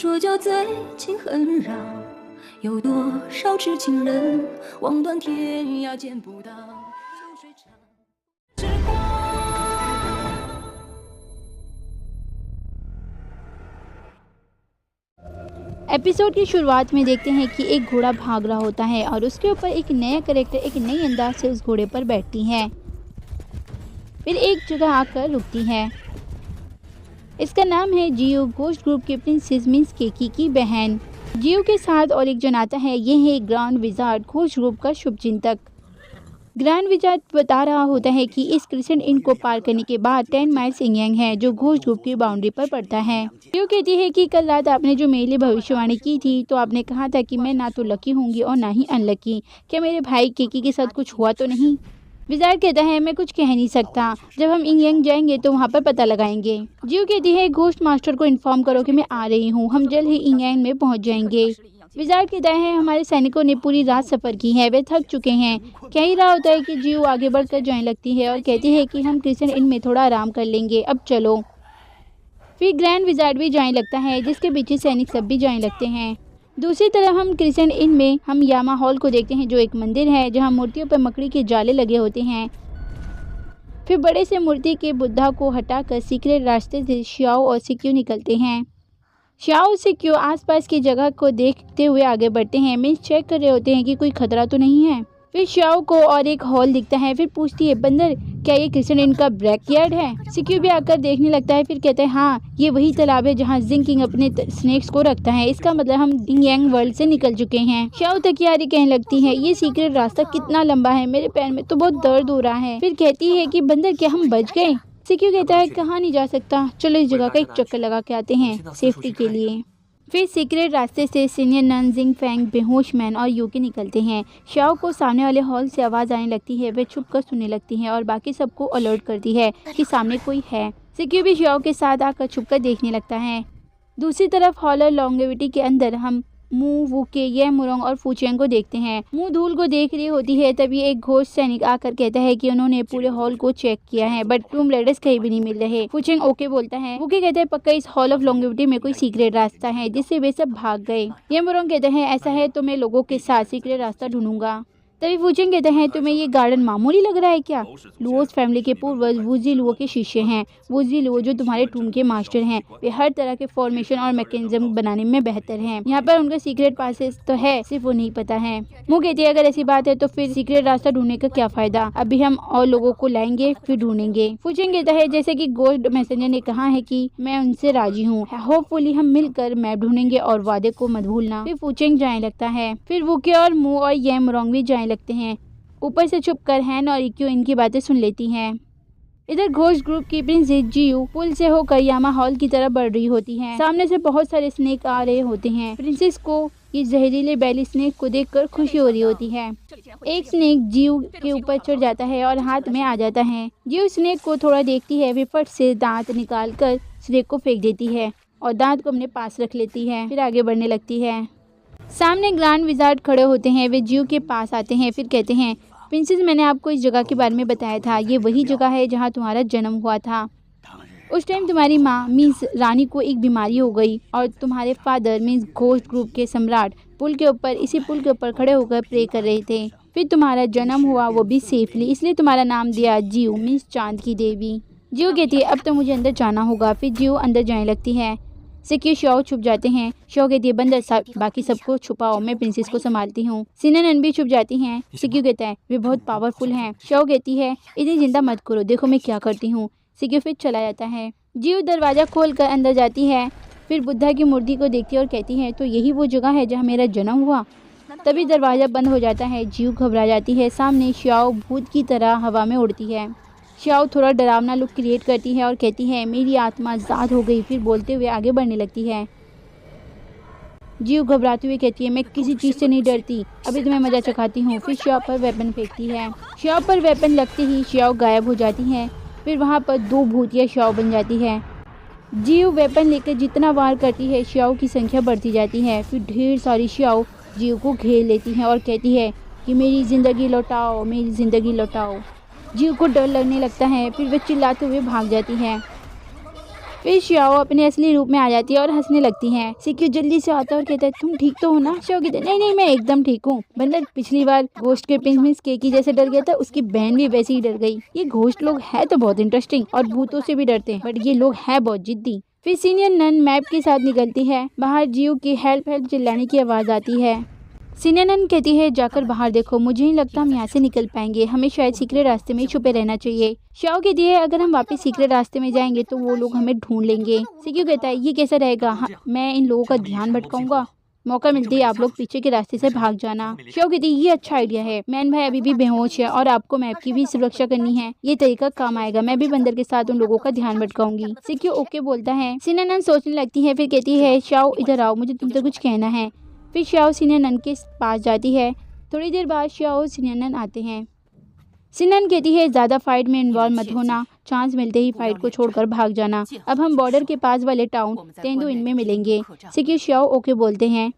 说就最近很绕，有多少痴情人望断天涯见不到，秋水长之光。एपिसोड की शुरुआत में देखते हैं कि एक घोड़ा भाग रहा होता है और उसके ऊपर एक नया कैरेक्टर एक नई अंदाज से उस घोड़े पर बैठती है। फिर एक जगह आकर रुकती है। इसका नाम है जियो, घोस्ट ग्रुप की प्रिंसेस मींस केकी की बहन। जियो के साथ और एक जन आता है, ये है ग्रैंड विजार्ड, घोस्ट ग्रुप का शुभचिंतक। ग्रैंड विजार्ड बता रहा होता है कि इस क्रिसेंट इन को पार करने के बाद 10 माइल्स इंगयांग है जो घोस्ट ग्रुप की बाउंड्री पर पड़ता है। जियो कहती है कि कल रात आपने जो मेरे लिए भविष्यवाणी की थी तो आपने कहा था कि मैं ना तो लकी होंगी और ना ही अनलकी। क्या मेरे भाई केकी के साथ कुछ हुआ तो नहीं? विजार्ड कहता है मैं कुछ कह नहीं सकता, जब हम इंगयांग जाएंगे तो वहाँ पर पता लगाएंगे। जियो कहती है घोस्ट मास्टर को इन्फॉर्म करो कि मैं आ रही हूँ, हम जल्द ही इंगयांग में पहुँच जाएंगे। विजार्ड कहता है हमारे सैनिकों ने पूरी रात सफ़र की है, वे थक चुके हैं। कह ही रहा होता है कि जियो आगे बढ़कर जाने लगती है और कहती है कि हम क्रिसेंट इन में थोड़ा आराम कर लेंगे, अब चलो। फिर ग्रैंड विजार्ड भी जाने लगता है, जिसके पीछे सैनिक सब भी जाने लगते हैं। दूसरी तरफ हम क्रिसेंट इन में हम यामा हॉल को देखते हैं, जो एक मंदिर है जहां मूर्तियों पर मकड़ी के जाले लगे होते हैं। फिर बड़े से मूर्ति के बुद्धा को हटाकर सीक्रेट रास्ते से श्याओ और सिक्यू निकलते हैं। श्याओ और सिक्यू आसपास की जगह को देखते हुए आगे बढ़ते हैं, मीन्स चेक कर रहे होते हैं कि कोई खतरा तो नहीं है। फिर श्याओ को और एक हॉल दिखता है। फिर पूछती है बंदर क्या ये क्रिसेंट इन का बैकयार्ड है? सिक्यू भी आकर देखने लगता है। फिर कहता है हाँ, ये वही तालाब है जहाँ जिंग किंग अपने स्नेक्स को रखता है, इसका मतलब हम इंगयांग वर्ल्ड से निकल चुके हैं। श्याओ तकियारी कहने लगती है ये सीक्रेट रास्ता कितना लंबा है, मेरे पैर में तो बहुत दर्द हो रहा है। फिर कहती है कि बंदर क्या हम बच गए? सिक्यू कहता है कहाँ नहीं जा सकता, चलो इस जगह का एक चक्कर लगा के आते हैं सेफ्टी के लिए। फिर सीक्रेट रास्ते से सीनियर नन, जिंग फैंग, बेहोश मैन और यूकी निकलते हैं। श्याओ को सामने वाले हॉल से आवाज़ आने लगती है, वे छुप कर सुनने लगती है और बाकी सबको अलर्ट करती है कि सामने कोई है। सिक्यू भी श्याओ के साथ आकर छुप कर देखने लगता है। दूसरी तरफ हॉलर लॉन्गेविटी के अंदर हम मू, वूके, ये मुरोंग और फूचेंग को देखते हैं। मू धूल को देख रही होती है, तभी एक घोस्ट सैनिक आकर कहता है कि उन्होंने पूरे हॉल को चेक किया है बट टूम रेडर्स कहीं भी नहीं मिल रहे। फूचेंग ओके बोलता है। वूके कहते हैं पक्का इस हॉल ऑफ लॉन्गेविटी में कोई सीक्रेट रास्ता है जिससे वे सब भाग गए। ये मुरोंग कहते हैं ऐसा है तो मैं लोगों के साथ सीक्रेट रास्ता ढूंढूंगा। तभी फूचेंग कहते हैं तुम्हें ये गार्डन मामूली लग रहा है क्या? लुओस फैमिली के पूर्वज वुजी लुओ के शिष्य हैं। वुजी लुओ जो तुम्हारे टूम के मास्टर हैं, वे हर तरह के फॉर्मेशन और मैकेनिज्म बनाने में बेहतर हैं। यहाँ पर उनका सीक्रेट पासेस तो है, सिर्फ वो नहीं पता है। मुँह कहती है अगर ऐसी बात है तो फिर सीक्रेट रास्ता ढूंढने का क्या फायदा, अभी हम और लोगों को लाएंगे फिर ढूंढेंगे। फूचेंग कहता है जैसे कि गोस्ट मैसेंजर ने कहा है कि मैं उनसे राजी हूँ, होपफुली हम मिलकर मैप ढूंढेंगे और वादे को मत भूलना। फिर फूचेंग जाने लगता है। फिर वूके और मू और ये मुरोंग भी जाने लगते हैं। ऊपर से छुपकर हैन और इक्यू इनकी बातें सुन लेती हैं। इधर घोस्ट ग्रुप की प्रिंसेस जियो पुल से होकर यामा हॉल की तरफ बढ़ रही होती हैं। सामने से बहुत सारे स्नेक आ रहे होते हैं। प्रिंसेस को ये जहरीले बैली स्नेक को देखकर खुशी हो रही होती है। एक स्नेक जियो के ऊपर चढ़ जाता है और हाथ में आ जाता है। जियो स्नेक को थोड़ा देखती है, वे फट से दांत निकाल कर स्नेक को फेंक देती है और दांत को अपने पास रख लेती है। फिर आगे बढ़ने लगती है। सामने ग्रैंड विजार्ड खड़े होते हैं, वे जियो के पास आते हैं। फिर कहते हैं प्रिंसेस मैंने आपको इस जगह के बारे में बताया था, ये वही जगह है जहाँ तुम्हारा जन्म हुआ था। उस टाइम तुम्हारी माँ मीन्स रानी को एक बीमारी हो गई और तुम्हारे फादर मीन्स घोस्ट ग्रुप के सम्राट पुल के ऊपर इसी पुल के ऊपर खड़े होकर प्रे कर रहे थे। फिर तुम्हारा जन्म हुआ, वो भी सेफली, इसलिए तुम्हारा नाम दिया जियो मीन्स चांद की देवी। जियो कहती है अब तो मुझे अंदर जाना होगा। फिर जियो अंदर जाने लगती है। सिक्यू श्याओ छुप जाते हैं। श्याओ कहती है बंदर बाकी सबको छुपाओ, मैं प्रिंसेस को संभालती हूँ। सिनेनन भी छुप जाती हैं। सिक्यू कहता है वे बहुत पावरफुल हैं। श्याओ कहती है इतनी चिंता मत करो, देखो मैं क्या करती हूँ। सिक्यू फिर चला जाता है। जियो दरवाज़ा खोलकर अंदर जाती है। फिर बुद्धा की मूर्ति को देखती है और कहती है तो यही वो जगह है जहाँ मेरा जन्म हुआ। तभी दरवाज़ा बंद हो जाता है। जियो घबरा जाती है। सामने श्याओ भूत की तरह हवा में उड़ती है। श्याओ थोड़ा डरावना लुक क्रिएट करती है और कहती है मेरी आत्मा आज़ाद हो गई। फिर बोलते हुए आगे बढ़ने लगती है। जियो घबराते हुए कहती है मैं किसी चीज़ से नहीं डरती, अभी तुम्हें मजा चखाती हूँ। फिर श्याओ पर वेपन फेंकती है। श्याओ पर वेपन लगते ही श्याओ गायब हो जाती है। फिर वहाँ पर 2 भूतिया श्याओ बन जाती है। जियो वेपन लेकर जितना वार करती है श्याओ की संख्या बढ़ती जाती है। फिर ढेर सारी श्याओ जियो को घेर लेती हैं और कहती है कि मेरी ज़िंदगी लौटाओ, मेरी ज़िंदगी लौटाओ। जियो को डर लगने लगता है। फिर वे चिल्लाते हुए भाग जाती है। फिर श्याओ अपने असली रूप में आ जाती है और हंसने लगती है। सिक्यू जल्दी से आता है और कहता है तुम ठीक तो हो ना? श्याओ कहता है नहीं नहीं मैं एकदम ठीक हूँ। बंदर पिछली बार घोस्ट के प्रिंस केकी जैसे डर गया था, उसकी बहन भी वैसे ही डर गई। ये घोस्ट लोग है तो बहुत इंटरेस्टिंग और भूतों से भी डरते हैं, बट ये लोग है बहुत जिद्दी। फिर सीनियर नन मैप के साथ निकलती है। बाहर जियो की हेल्प हेल्प चिल्लाने की आवाज आती है। सीनियर नन कहती है जाकर बाहर देखो, मुझे नहीं लगता हम यहाँ से निकल पाएंगे, हमें शायद सीक्रेट रास्ते में छुपे रहना चाहिए। श्याओ कहती है अगर हम वापस सीक्रेट रास्ते में जाएंगे तो वो लोग हमें ढूंढ लेंगे। सिक्यू कहता है ये कैसा रहेगा? मैं इन लोगों का ध्यान भटकाऊंगा, मौका मिलते ही आप लोग पीछे के रास्ते से भाग जाना। श्याओ कहती है ये अच्छा आइडिया है, मैन भाई अभी भी बेहोश है और आपको मैप की भी सुरक्षा करनी है, ये तरीका काम आएगा, मैं भी बंदर के साथ उन लोगों का ध्यान भटकाऊंगी। सिक्यू ओके बोलता है। सीनियर नन सोचने लगती है, फिर कहती है श्याओ इधर आओ, मुझे तुमसे कुछ कहना है। फिर श्याओ सीनियर नन के पास जाती है। थोड़ी देर बाद श्याओ सीनियर नन आते हैं। सीनियर नन कहती है ज़्यादा फाइट में इन्वॉल्व मत होना, चांस मिलते ही फाइट को छोड़कर भाग जाना। अब हम बॉर्डर के पास वाले टाउन तेंदु इनमें मिलेंगे। सिक्यू श्याओ ओके बोलते हैं।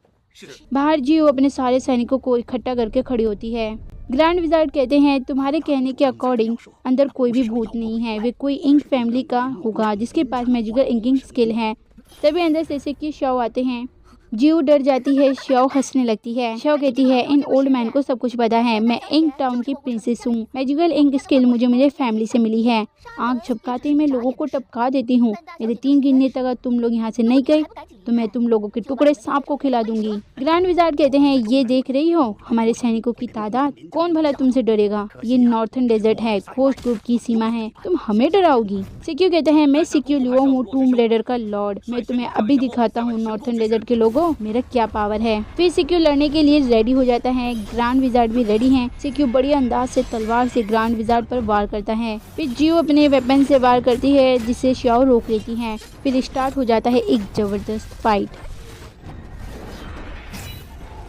बाहर जियो अपने सारे सैनिकों को इकट्ठा करके खड़ी होती है। ग्रैंड विजार्ड कहते हैं तुम्हारे कहने के अकॉर्डिंग अंदर कोई भी भूत नहीं है, वे कोई इंक फैमिली का होगा जिसके पास मैजिकल इंकिंग स्किल है। तभी अंदर से सिक्यू श्याओ आते हैं। जियो डर जाती है। श्याओ हंसने लगती है। श्याओ कहती है इन ओल्ड मैन को सब कुछ पता है, मैं इंक टाउन की प्रिंसेस हूँ, मैजिकल इंक स्किल मुझे मेरे फैमिली से मिली है, आंख झपकाते ही मैं लोगों को टपका देती हूँ, मेरे 3 गिनने तक अगर तुम लोग यहाँ से नहीं गए तो मैं तुम लोगों के टुकड़े सांप को खिला दूंगी। ग्रैंड विजार्ड कहते हैं ये देख रही हो हमारे सैनिकों की तादाद, कौन भला तुमसे डरेगा, ये नॉर्थन डेजर्ट है, घोस्ट ग्रुप की सीमा है, तुम हमें डराओगी। सिक्यू कहते हैं मैं सिक्यू लियो हूँ, टूम रेडर का लॉर्ड, मैं तुम्हें अभी दिखाता हूँ नॉर्थन डेजर्ट के लोगों मेरा क्या पावर है। फिर सिक्यू लड़ने के लिए रेडी हो जाता है। ग्रैंड विजार्ड भी रेडी हैं। सिक्यू बड़ी अंदाज से तलवार से ग्रैंड विजार्ड पर वार करता है। फिर जियो अपने वेपन से वार करती है जिसे श्याओ रोक लेती है। फिर स्टार्ट हो जाता है एक जबरदस्त फाइट।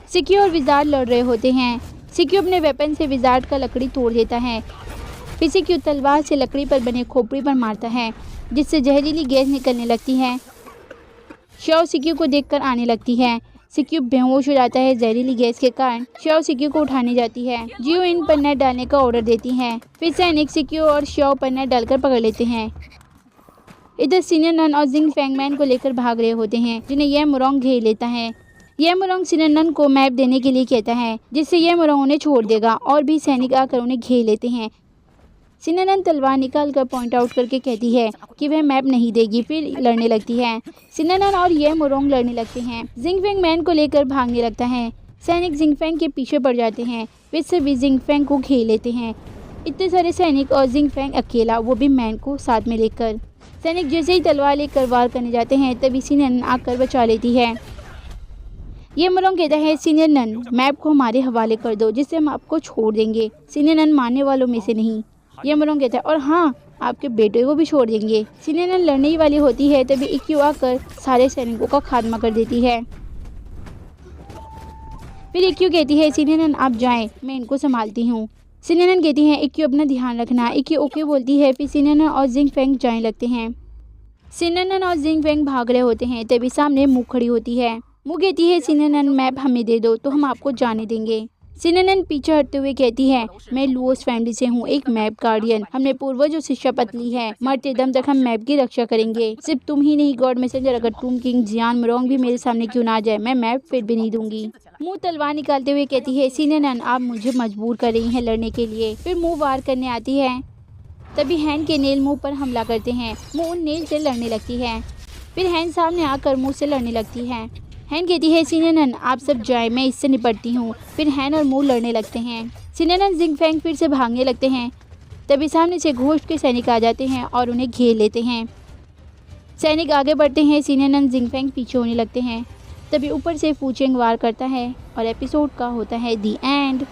सिक्यू और विजार्ड लड़ रहे होते हैं। सिक्यू अपने वेपन से विजार्ड का लकड़ी तोड़ देता है। फिर सिक्यू तलवार से लकड़ी पर बने खोपड़ी पर मारता है जिससे जहरीली गैस निकलने लगती है। श्याओ सिक्यू को देखकर आने लगती है। सिक्यू बेहोश हो जाता है जहरीली गैस के कारण। श्याओ सिक्यू को उठाने जाती है। जियो इन पर नेट डालने का ऑर्डर देती है। फिर सैनिक सिक्यू और श्याओ पर नेट डालकर पकड़ लेते हैं। इधर सीनियर नन और जिंग फैंगमैन को लेकर भाग रहे होते हैं जिन्हें ये मोरोंग घेर लेता है। ये मोरोंग सीनियर नन को मैप देने के लिए कहता है जिससे ये मोरोंग उन्हें छोड़ देगा और भी सैनिक आकर उन्हें घेर लेते हैं। सीनियर नन तलवार निकाल कर पॉइंट आउट करके कहती है कि वह मैप नहीं देगी। फिर लड़ने लगती है। सीनियर नन और ये मोरोंग लड़ने लगते हैं। जिंग फैंग मैन को लेकर भागने लगता है। सैनिक जिंग फैंग के पीछे पड़ जाते हैं। वे सभी जिंग फैंग को घेर लेते हैं। इतने सारे सैनिक और जिंग फैंग अकेला, वो भी मैन को साथ में लेकर। सैनिक जैसे ही तलवार लेकर वार करने जाते हैं तभी सीनियर नन आकर बचा लेती है। ये मोरोंग कहता है सीनियर नन मैप को हमारे हवाले कर दो जिससे हम आपको छोड़ देंगे। सीनियर नन मानने वालों में से नहीं। ये मोरोंग कहता है और हाँ आपके बेटे को भी छोड़ देंगे। सीनियर नन लड़ने ही वाली होती है तभी इक्यू आकर सारे सैनिकों का खात्मा कर देती है। फिर इक्यू कहती है सीनियर नन आप जाएं, मैं इनको संभालती हूँ। सीनियर नन कहती है इक्यू अपना ध्यान रखना। इक्यू ओके बोलती है। फिर सीनियर नन और जिंग फैंग जाने लगते हैं। सीनियर नन और जिंग फैंग भाग रहे होते हैं तभी सामने मुँह खड़ी होती है। मुँह कहती है सीनियर नन मैप हमें दे दो तो हम आपको जाने देंगे। सीनियर नन पीछे हटते हुए कहती है मैं लुओस फैमिली से हूँ, एक मैप गार्डियन, हमने पूर्वजों से शपथ ली है मरते दम तक हम मैप की रक्षा करेंगे। सिर्फ तुम ही नहीं गॉड मैसेंजर, अगर तुम किंग जियान मोरोंग भी मेरे सामने क्यों ना आ जाए मैं मैप फिर भी नहीं दूंगी। मुंह तलवार निकालते हुए कहती है सीनियर नन आप मुझे मजबूर कर रही हैं लड़ने के लिए। फिर मुँह वार करने आती है तभी हैन के नेल मुँह पर हमला करते हैं। मुँह उन नेल से लड़ने लगती है। फिर हैन सामने आकर मुँह से लड़ने लगती है। हैन कहती है सीनियर नन आप सब जाए, मैं इससे निपटती हूँ। फिर हैन और मुँह लड़ने लगते हैं। सीनियर नन जिंग फैंग फिर से भागने लगते हैं तभी सामने से घोस्ट के सैनिक आ जाते हैं और उन्हें घेर लेते हैं। सैनिक आगे बढ़ते हैं। सीनियर नन जिंग फैंग पीछे होने लगते हैं तभी ऊपर से फूचेंग वार करता है और एपिसोड का होता है दी एंड।